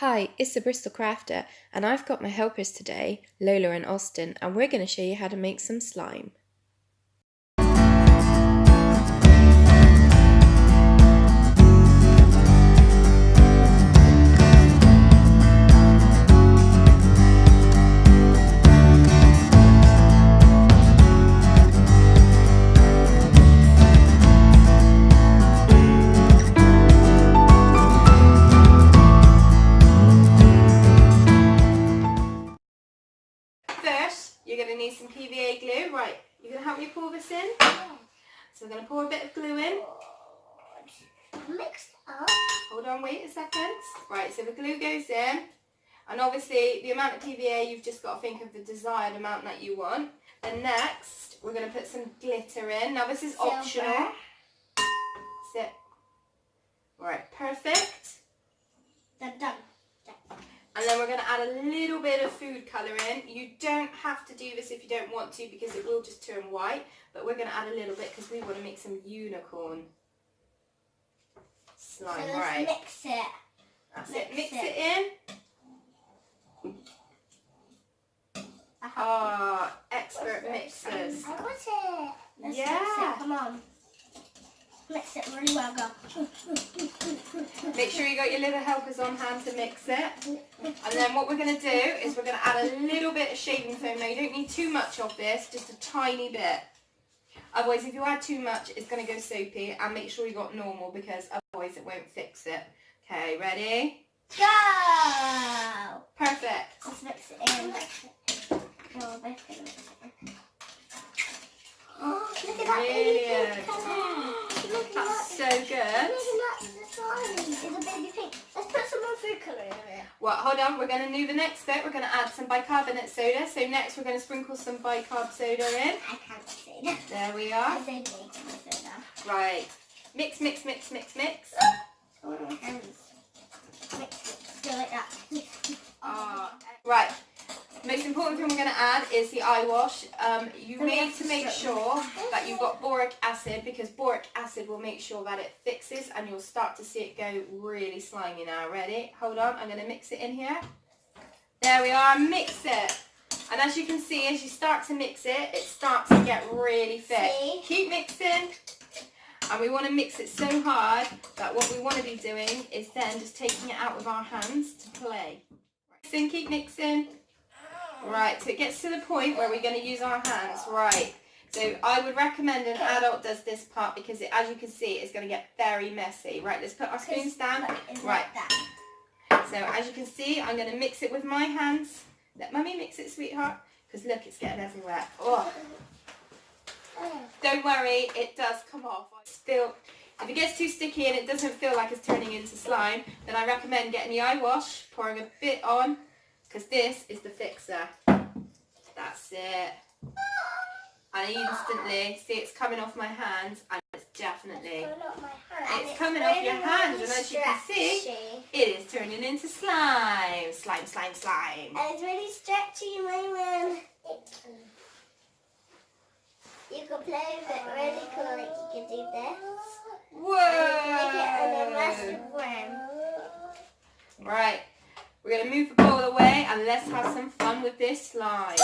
Hi, it's the Bristol Crafter, and I've got my helpers today, Lola and Austin, and we're going to show you how to make some slime. First, you're going to need some PVA glue. Right, you're going to help me pour this in? So we're going to pour a bit of glue in. Mixed up. Hold on, wait a second. Right, so the glue goes in. And obviously, the amount of PVA, you've just got to think of the desired amount that you want. And next, we're going to put some glitter in. Now, this is optional. That's it. Right, perfect. Done. And then we're going to add a little bit of food colour in. You don't have to do this if you don't want to because it will just turn white. But we're going to add a little bit because we want to make some unicorn slime. So right. Mix it. That's it. Mix it in. Ah, expert mixers. I got it. Let's Yeah. mix it. Come on. Mix it really well, go. Make sure you got your little helpers on hand to mix it. And then what we're going to do is we're going to add a little bit of shaving foam. Now you don't need too much of this, just a tiny bit. Otherwise if you add too much it's going to go soapy, and make sure you got normal because otherwise it won't fix it. Okay, ready? Go! Perfect. Let's mix it in. No, we're both going to mix it in. Oh, look at that baby pink colour. Look at That's that. so good. Look at the slime. It's a baby pink. Let's put some more food colour in it. Well, hold on, we're going to do the next bit. We're going to add some bicarbonate soda. So next we're going to sprinkle some bicarb soda in. I can't see that. There we are. I say baking soda. Right. Mix, mix, mix, mix, mix. Oh, my hands. Mix it. Go like that. Right. Most important thing we're going to add is the eye wash. You need to make sure that you've got boric acid because boric acid will make sure that it fixes and you'll start to see it go really slimy now. Ready? Hold on. I'm going to mix it in here. There we are. Mix it. And as you can see, as you start to mix it, it starts to get really thick. See? Keep mixing. And we want to mix it so hard that what we want to be doing is then just taking it out with our hands to play. Mixing, keep mixing. Right, so it gets to the point where we're going to use our hands. Right, so I would recommend an adult does this part because as you can see, it's going to get very messy. Right, let's put our spoons down. Right, so as you can see, I'm going to mix it with my hands. Let Mummy mix it, sweetheart, because look, it's getting everywhere. Oh. Don't worry, it does come off. If it gets too sticky and it doesn't feel like it's turning into slime, then I recommend getting the eye wash, pouring a bit on, because this is the fixer. That's it. And instantly, see, it's coming off my hands, and it's definitely, it's coming off your hands, and as you can see, it is turning into slime. Slime, slime, slime. And it's really stretchy, my man. You can play with it really cool, like you can do this. Whoa! And you can make it in a massive worm. Right, we're going to move the bowl away and let's have some fun with this slime.